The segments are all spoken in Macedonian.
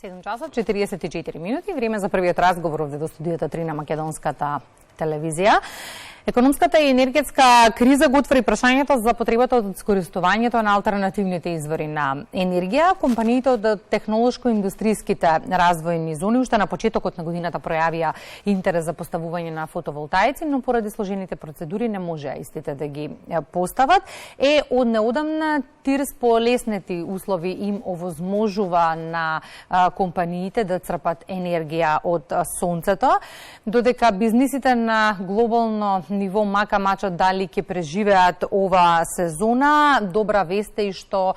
7 часот 44 минути, време за првиот разговор овде до студиото 3 на Македонската телевизија. Економската и енергетска криза го отвори прашањето за потребата од искористувањето на алтернативните извори на енергија. Компаниите од технолошко-индустријските развојни зони уште на почетокот на годината пројавија интерес за поставување на фотоволтаици, но поради сложените процедури не можеа истите да ги постават. Од неодамна ТИРС по леснети услови им овозможува на компаниите да црпат енергија од сонцето, додека бизнисите на глобално ниво мака мачат дали ќе преживеат ова сезона. Добра вест е и што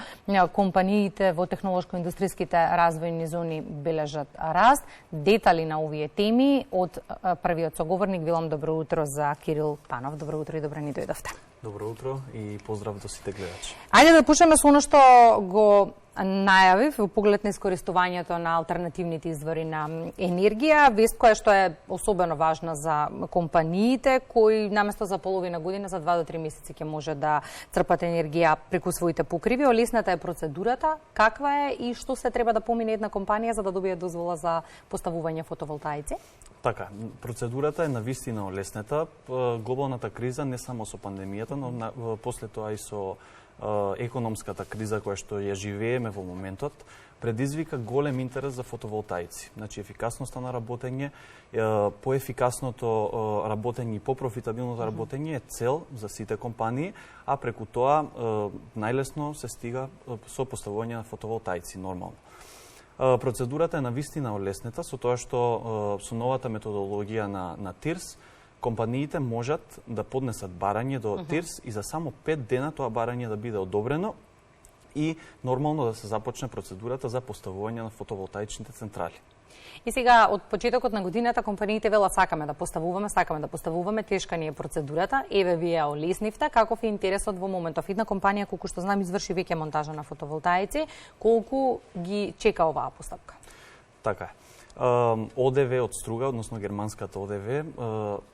компаниите во технолошко-индустријските развојни зони бележат раст. Детали на овие теми од првиот соговорник. Велам добро утро за Кирил Панов. Добро утро и добро ни дојдовте. Добро утро и поздрав до сите гледачи. Ајде да пушеме со оно што го најавив во поглед на искористувањето на алтернативните извори на енергија, вест која што е особено важна за компаниите кои наместо за половина година за 2 до 3 месеци ќе може да црпат енергија преку своите покриви. Олесната е процедурата, каква е и што се треба да помине една компанија за да добие дозвола за поставување фотоволтаици? Така, процедурата е навистина олеснета. Глобалната криза не само со пандемијата, но после тоа и со економската криза која што ја живееме во моментот, предизвика голем интерес за фотоволтаици. Значи, ефикасноста на работење, поефикасното работење и попрофитабилното работење е цел за сите компании, а преку тоа најлесно се стига со поставување на фотоволтаици нормално. Процедурата е навистина олеснета со тоа што со новата методологија на ТИРС компаниите можат да поднесат барање до ТИРС и за само 5 дена тоа барање да биде одобрено и нормално да се започне процедурата за поставување на фотоволтаичните централи. И сега, од почетокот на годината, компаниите велат сакаме да поставуваме, тешка ни е процедурата, еве вие олеснивте, каков е интересот во моментов? Една компанија, колку што знам, изврши веќе монтажа на фотоволтаици, колку ги чека оваа постапка? Така е. ОДВ од Струга, односно германската ОДВ,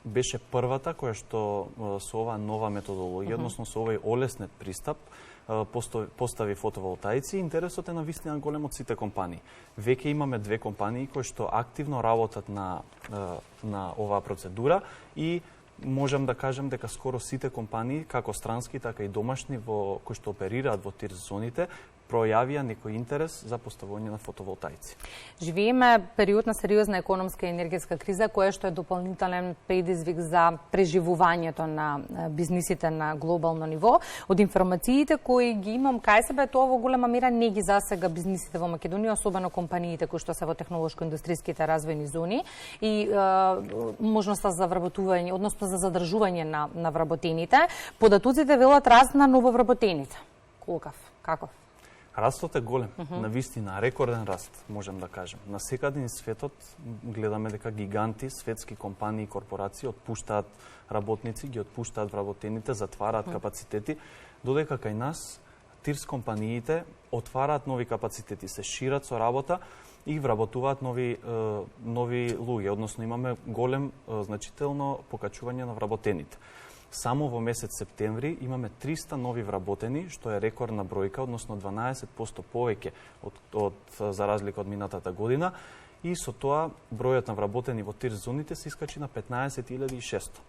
беше првата која што со оваа нова методологија, односно со овој олеснет пристап, постави фотоволтаици. Интересот е навистина голем од сите компании. Веќе имаме 2 компании кои што активно работат на оваа процедура и можам да кажам дека скоро сите компании, како странски, така и домашни, кои што оперираат во ТИРС зоните, пројавија некој интерес за поставување на фотоволтаици. Живееме период на сериозна економска и енергетска криза, која што е дополнителен предизвик за преживувањето на бизнисите на глобално ниво. Од информациите кои ги имам кај себе, тоа во голема мера не ги засега бизнисите во Македонија, особено компаниите кои што се во технолошко-индустријските развојни зони и можноста за вработување, односно за задржување на вработените. Податоците велат раст на нововработените. Каков? Растот е голем, навистина, рекорден раст, можем да кажем. На секаде низ светот гледаме дека гиганти, светски компании и корпорации отпуштаат работници, ги отпуштаат вработените, затвараат капацитети, додека кај нас ТИРС компаниите отвараат нови капацитети, се шират со работа и вработуваат нови луѓе, односно имаме голем значително покачување на вработените. Само во месец септември имаме 300 нови вработени, што е рекордна бројка, односно 12% повеќе за разлика од минатата година, и со тоа бројот на вработени во ТИРС зоните се искачи на 15.600.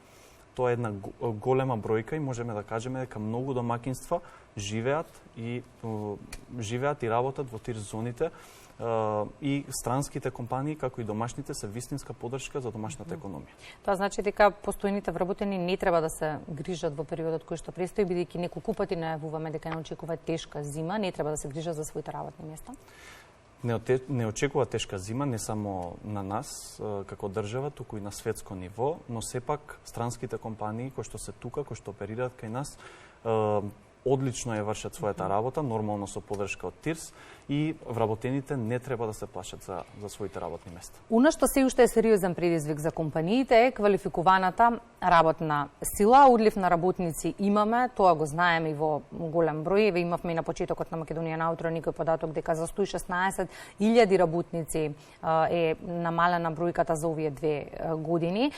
Тоа е една голема бројка и можеме да кажеме дека многу домакинства живеат и работат во ТИРС зоните, и странските компании, како и домашните, се вистинска поддршка за домашната економија. Тоа значи дека постојните вработени не треба да се грижат во периодот кој што престои, бидејќи неколку пати најавуваме дека не очекува тешка зима, не треба да се грижат за своите работни места? Не очекува тешка зима не само на нас како држава, туку и на светско ниво, но сепак странските компании кои што се тука, кои што оперираат кај нас, одлично ја вршат својата работа, нормално со поддршка од ТИРС, и вработените не треба да се плашат за своите работни места. Она што се уште е сериозен предизвик за компаниите е квалификуваната работна сила. Одлив на работници имаме, тоа го знаеме и во голем број. Имавме и на почетокот на Македонија на утро некој податок дека за 116.000 работници е намалена бројката за овие 2 години.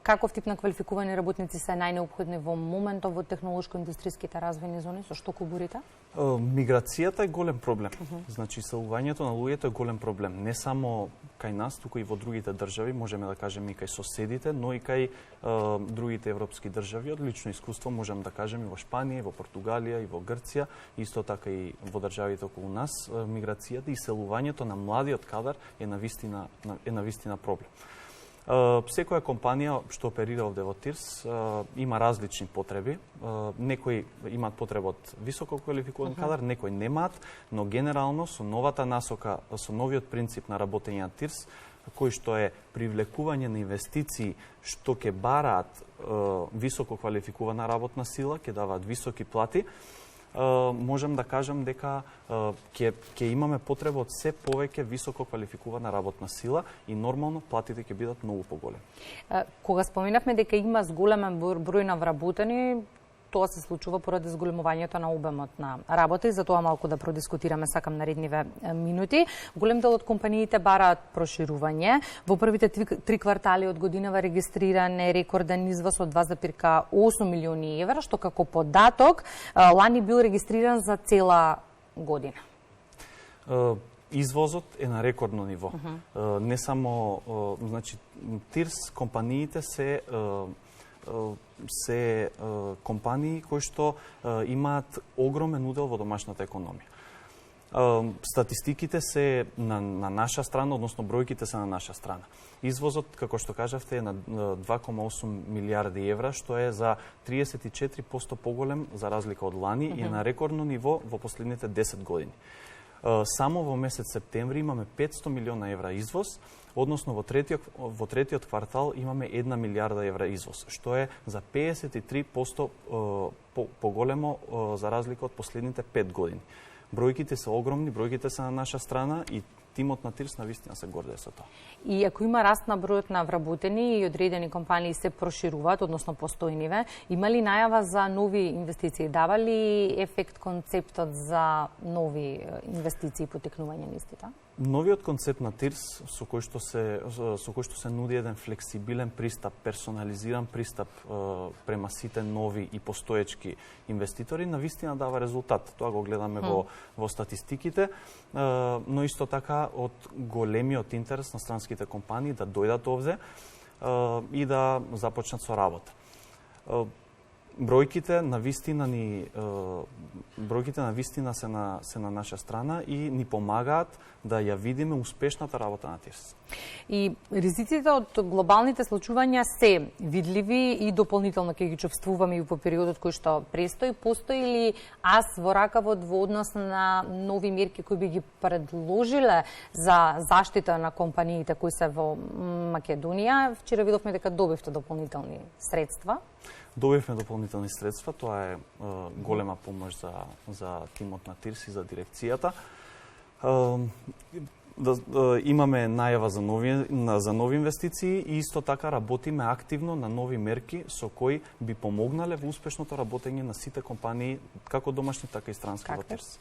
Каков тип на квалификувани работници се најнеопходни во моментот во технолошко-индустријските развојни зони? Со што ко борите? Миграцијата е голем проблем. Значи, иселувањето на луѓето е голем проблем. Не само кај нас, туку и во другите држави, можеме да кажеме и кај соседите, но и кај другите европски држави. Од лично искуство можам да кажем и во Шпанија, и во Португалија, и во Грција, исто така и во државите околу нас, миграцијата и иселувањето на младиот кадар е навистина проблем. Секоја компанија што оперира овде во Тирс има различни потреби. Некои имаат потреба од високо квалификуван кадар, некои немаат, но генерално со новата насока, со новиот принцип на работење на Тирс, кој што е привлекување на инвестиции што ќе бараат високо квалификувана работна сила, ќе даваат високи плати, можам да кажам дека ќе имаме потреба од се повеќе високо квалификувана работна сила и нормално платите ќе бидат многу поголеми. Кога споменавме дека има зголемен број на вработени, тоа се случува поради зголемувањето на обемот на работа и за тоа малку да продискутираме сакам наредниве минути. Голем дел од компаниите бараат проширување. Во првите 3 квартали од годинава регистриран е рекорден извоз од 2,8 милиони евра, што како податок лани бил регистриран за цела година. Извозот е на рекордно ниво. Не само, значи, Тирс компаниите се компании кои што имаат огромен удел во домашната економија. Статистиките се на наша страна, односно бројките се на наша страна. Извозот, како што кажавте, е на 2,8 милиарди евра, што е за 34% поголем за разлика од лани и е на рекордно ниво во последните 10 години. Само во месец септември имаме 500 милиона евра извоз, односно во третиот квартал имаме 1 милиарда евра извоз, што е за 53% поголемо за разлика од последните 5 години. Бројките се огромни, бројките се на наша страна и тимот на Тирс навистина се гордее со тоа. И ако има раст на бројот на вработени и одредени компании се прошируваат, односно постојниве, има ли најава за нови инвестиции? Дава ли ефект концептот за нови инвестиции и потекнување на истите? Новиот концепт на Тирс со кој што се нуди еден флексибилен пристап, персонализиран пристап према сите нови и постоечки инвеститори навистина дава резултат. Тоа го гледаме во статистиките, но исто така од големиот интерес на странските компании да дојдат овде и да започнат со работа. Бројките навистина се на наша страна и ни помагаат да ја видиме успешната работа на Тирс. И ризиците од глобалните случувања се видливи и дополнително ќе ги чувствуваме и во периодот кој што престои. Постои ли ас во ракавот во однос на нови мерки кои би ги предложиле за заштита на компаниите кои се во Македонија? Вчера видовме дека добивте дополнителни средства. Добивме дополнителни средства, тоа е голема помош за тимот на Тирс и за дирекцијата. Имаме најава за нови инвестиции и исто така работиме активно на нови мерки со кои би помогнале во успешното работење на сите компании, како домашни, така и странски во Тирс.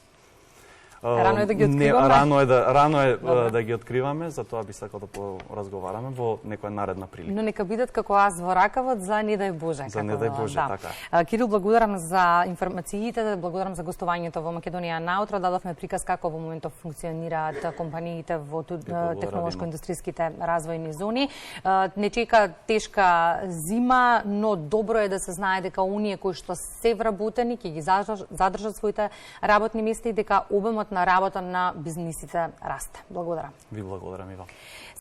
Рано е да ги откриваме? Рано е да ги откриваме, затоа би сакал да поразговараме во некоја наредна прилика. Но нека бидат како аз во ракавот за не дај Боже. За не дај Боже, така. Кирил, благодарам за информациите, благодарам за гостувањето во Македонија наутро. Дадовме приказ како во моментов функционираат компаниите во технолошко-индустријските развојни зони. Не чека тешка зима, но добро е да се знае дека оние кои што се вработени ќе ги задржат своите работни места и дека обемот на работа на бизнисите расте. Благодарам. Ви благодарам и вам.